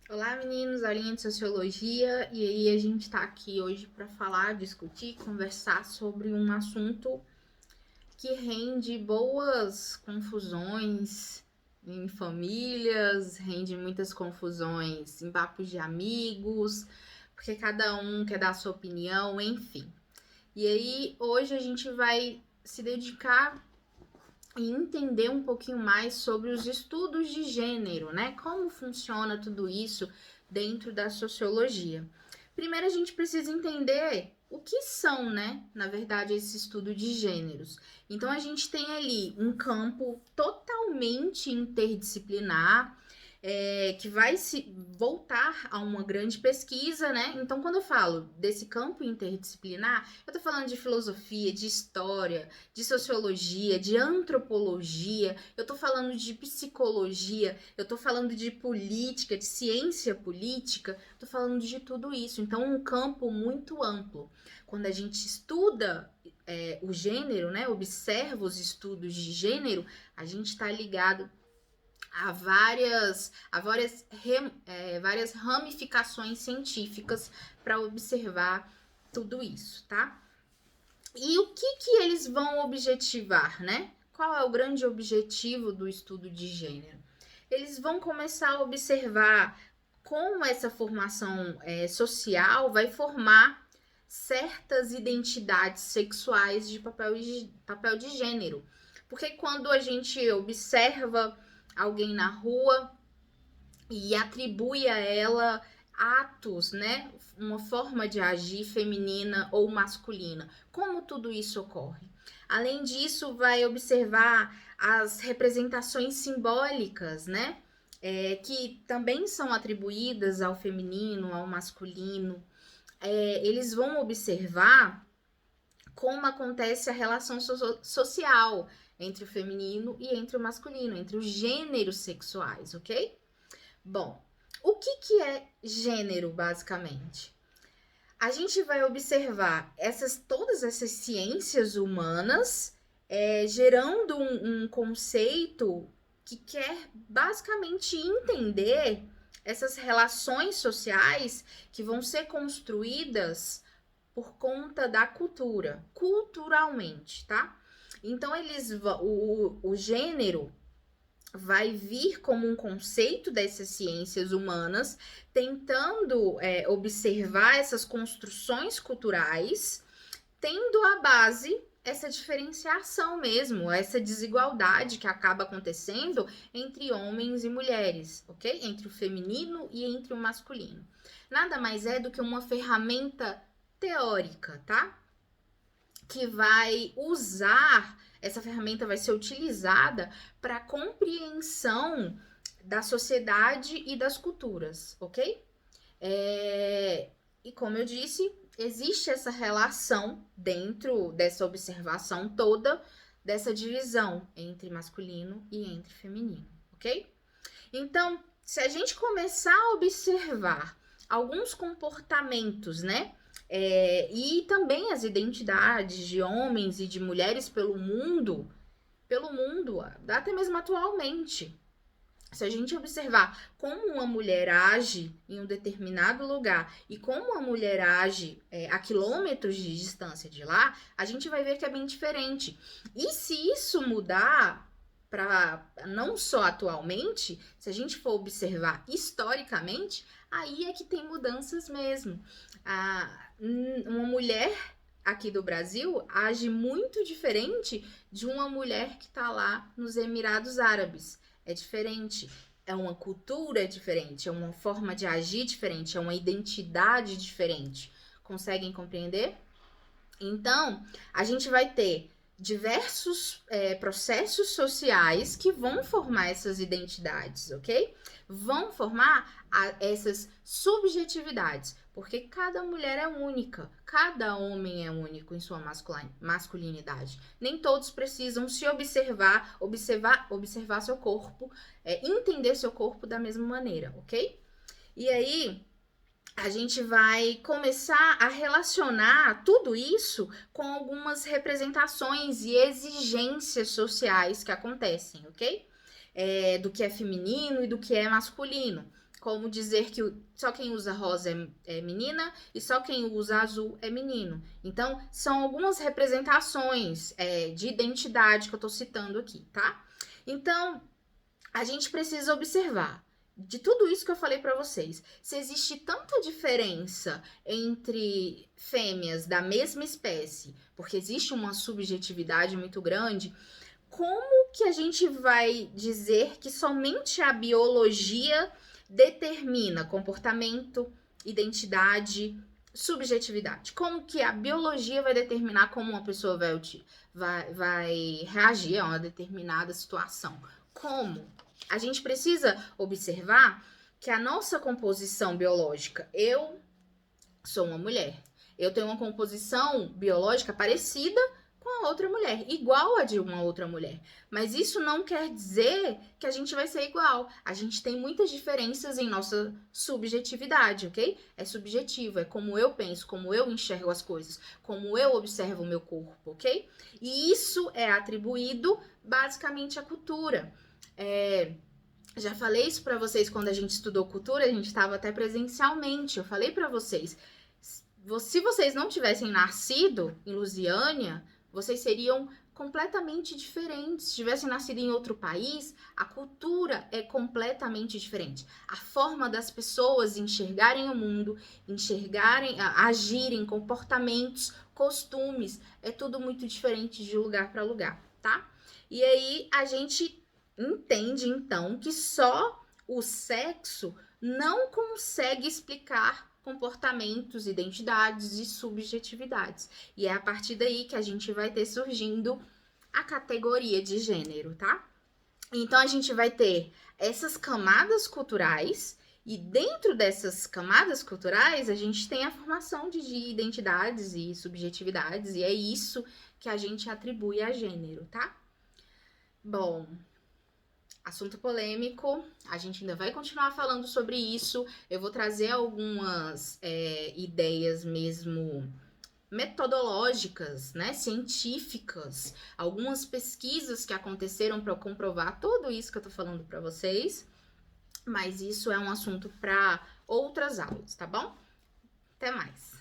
Olá, meninos, aulinha de sociologia, e aí a gente tá aqui hoje para falar, discutir, conversar sobre um assunto que rende boas confusões em famílias, rende muitas confusões em papos de amigos, porque cada um quer dar a sua opinião, enfim. E aí hoje a gente vai se dedicar e entender um pouquinho mais sobre os estudos de gênero, né? Como funciona tudo isso dentro da sociologia. Primeiro a gente precisa entender o que são, né, na verdade, esse estudo de gêneros. Então a gente tem ali um campo totalmente interdisciplinar, que vai se voltar a uma grande pesquisa, né? Então, quando eu falo desse campo interdisciplinar, eu tô falando de filosofia, de história, de sociologia, de antropologia, eu tô falando de psicologia, eu tô falando de política, de ciência política, eu tô falando de tudo isso. Então, um campo muito amplo. Quando a gente estuda o gênero, né, observa os estudos de gênero, a gente está ligado várias ramificações científicas para observar tudo isso, tá? E o que eles vão objetivar, né? Qual é o grande objetivo do estudo de gênero? Eles vão começar a observar como essa formação social vai formar certas identidades sexuais de papel de gênero. Porque quando a gente observa alguém na rua e atribui a ela atos, né? Uma forma de agir feminina ou masculina. Como tudo isso ocorre? Além disso, vai observar as representações simbólicas, né? Que também são atribuídas ao feminino, ao masculino. Eles vão observar como acontece a relação social entre o feminino e entre o masculino, entre os gêneros sexuais, ok? Bom, o que é gênero, basicamente? A gente vai observar todas essas ciências humanas gerando um conceito que quer basicamente entender essas relações sociais que vão ser construídas por conta da cultura, culturalmente, tá? Então o gênero vai vir como um conceito dessas ciências humanas, tentando observar essas construções culturais, tendo a base essa diferenciação mesmo, essa desigualdade que acaba acontecendo entre homens e mulheres, ok? Entre o feminino e entre o masculino. Nada mais é do que uma ferramenta teórica, tá? Que vai usar, essa ferramenta vai ser utilizada para compreensão da sociedade e das culturas, ok? E como eu disse, existe essa relação dentro dessa observação toda, dessa divisão entre masculino e entre feminino, ok? Então, se a gente começar a observar alguns comportamentos, né? E também as identidades de homens e de mulheres pelo mundo, até mesmo atualmente. Se a gente observar como uma mulher age em um determinado lugar e como uma mulher age a quilômetros de distância de lá, a gente vai ver que é bem diferente. E se isso mudar para não só atualmente, se a gente for observar historicamente, aí é que tem mudanças mesmo. Uma mulher aqui do Brasil age muito diferente de uma mulher que está lá nos Emirados Árabes. É diferente, é uma cultura diferente, é uma forma de agir diferente, é uma identidade diferente. Conseguem compreender? Então, a gente vai ter diversos processos sociais que vão formar essas identidades, ok? Vão formar essas subjetividades, porque cada mulher é única, cada homem é único em sua masculinidade. Nem todos precisam se observar seu corpo, entender seu corpo da mesma maneira, ok? E aí, a gente vai começar a relacionar tudo isso com algumas representações e exigências sociais que acontecem, ok? Do que é feminino e do que é masculino. como dizer que só quem usa rosa é menina e só quem usa azul é menino. Então, são algumas representações de identidade que eu tô citando aqui, tá? Então, a gente precisa observar de tudo isso que eu falei para vocês. Se existe tanta diferença entre fêmeas da mesma espécie, porque existe uma subjetividade muito grande, como que a gente vai dizer que somente a biologia determina comportamento, identidade, subjetividade? Como que a biologia vai determinar como uma pessoa vai reagir a uma determinada situação? Como? A gente precisa observar que a nossa composição biológica, eu sou uma mulher, eu tenho uma composição biológica parecida com a outra mulher, igual a de uma outra mulher. Mas isso não quer dizer que a gente vai ser igual. A gente tem muitas diferenças em nossa subjetividade, ok? É subjetivo, é como eu penso, como eu enxergo as coisas, como eu observo o meu corpo, ok? E isso é atribuído basicamente à cultura. Já falei isso para vocês quando a gente estudou cultura, a gente estava até presencialmente. Eu falei para vocês, se vocês não tivessem nascido em Lusiânia, vocês seriam completamente diferentes. Se tivessem nascido em outro país, a cultura é completamente diferente. A forma das pessoas enxergarem o mundo, agirem, comportamentos, costumes, é tudo muito diferente de lugar para lugar, tá? E aí a gente entende então que só o sexo não consegue explicar comportamentos, identidades e subjetividades. E é a partir daí que a gente vai ter surgindo a categoria de gênero, tá? Então a gente vai ter essas camadas culturais e dentro dessas camadas culturais a gente tem a formação de identidades e subjetividades e é isso que a gente atribui a gênero, tá? Bom, assunto polêmico, a gente ainda vai continuar falando sobre isso. Eu vou trazer algumas ideias mesmo metodológicas, né, científicas, algumas pesquisas que aconteceram para comprovar tudo isso que eu tô falando para vocês. Mas isso é um assunto para outras aulas, tá bom? Até mais.